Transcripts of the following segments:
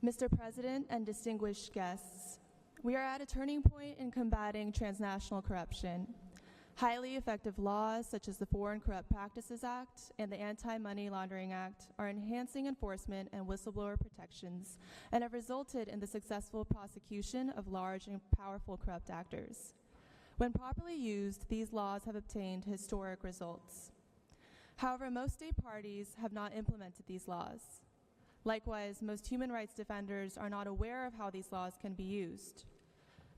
Mr. President and distinguished guests, we are at a turning point in combating transnational corruption. Highly effective laws such as the Foreign Corrupt Practices Act and the Anti-Money Laundering Act are enhancing enforcement and whistleblower protections and have resulted in the successful prosecution of large and powerful corrupt actors. When properly used, these laws have obtained historic results. However, most state parties have not implemented these laws. Likewise, most human rights defenders are not aware of how these laws can be used.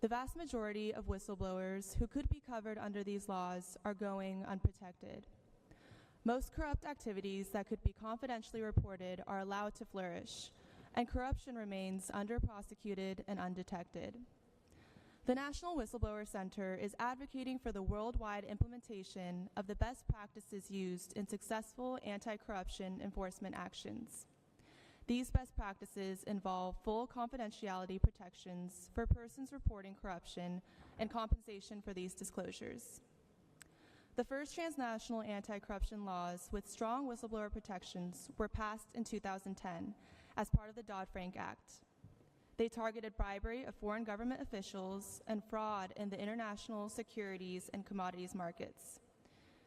The vast majority of whistleblowers who could be covered under these laws are going unprotected. Most corrupt activities that could be confidentially reported are allowed to flourish, and corruption remains under-prosecuted and undetected. The National Whistleblower Center is advocating for the worldwide implementation of the best practices used in successful anti-corruption enforcement actions. These best practices involve full confidentiality protections for persons reporting corruption and compensation for these disclosures. The first transnational anti-corruption laws with strong whistleblower protections were passed in 2010 as part of the Dodd-Frank Act. They targeted bribery of foreign government officials and fraud in the international securities and commodities markets.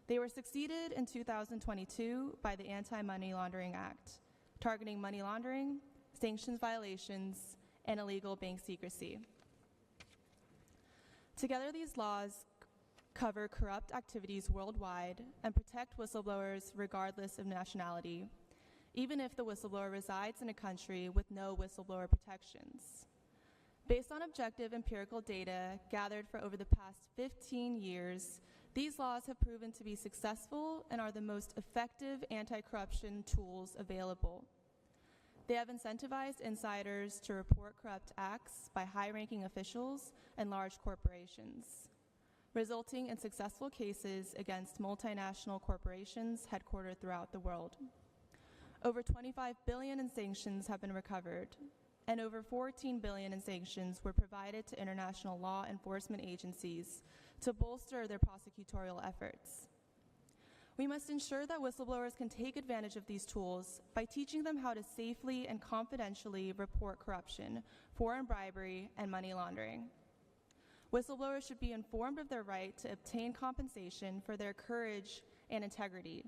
They were succeeded in 2022 by the Anti-Money Laundering Act, targeting money laundering, sanctions violations, and illegal bank secrecy. Together, these laws cover corrupt activities worldwide and protect whistleblowers regardless of nationality, even if the whistleblower resides in a country with no whistleblower protections. Based on objective empirical data gathered for over the past 15 years, these laws have proven to be successful and are the most effective anti-corruption tools available. They have incentivized insiders to report corrupt acts by high-ranking officials and large corporations, resulting in successful cases against multinational corporations headquartered throughout the world. Over $25 billion in sanctions have been recovered, and over $14 billion in sanctions were provided to international law enforcement agencies to bolster their prosecutorial efforts. We must ensure that whistleblowers can take advantage of these tools by teaching them how to safely and confidentially report corruption, foreign bribery, and money laundering. Whistleblowers should be informed of their right to obtain compensation for their courage and integrity.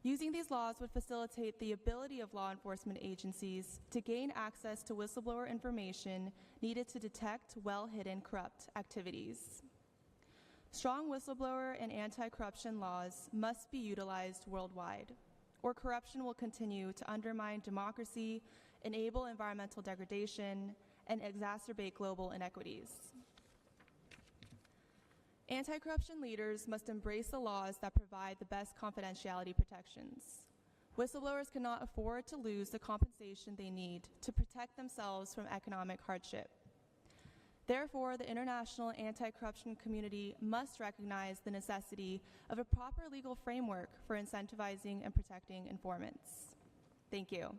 Using these laws would facilitate the ability of law enforcement agencies to gain access to whistleblower information needed to detect well-hidden corrupt activities. Strong whistleblower and anti-corruption laws must be utilized worldwide, or corruption will continue to undermine democracy, enable environmental degradation, and exacerbate global inequities. Anti-corruption leaders must embrace the laws that provide the best confidentiality protections. Whistleblowers cannot afford to lose the compensation they need to protect themselves from economic hardship. Therefore, the international anti-corruption community must recognize the necessity of a proper legal framework for incentivizing and protecting informants. Thank you.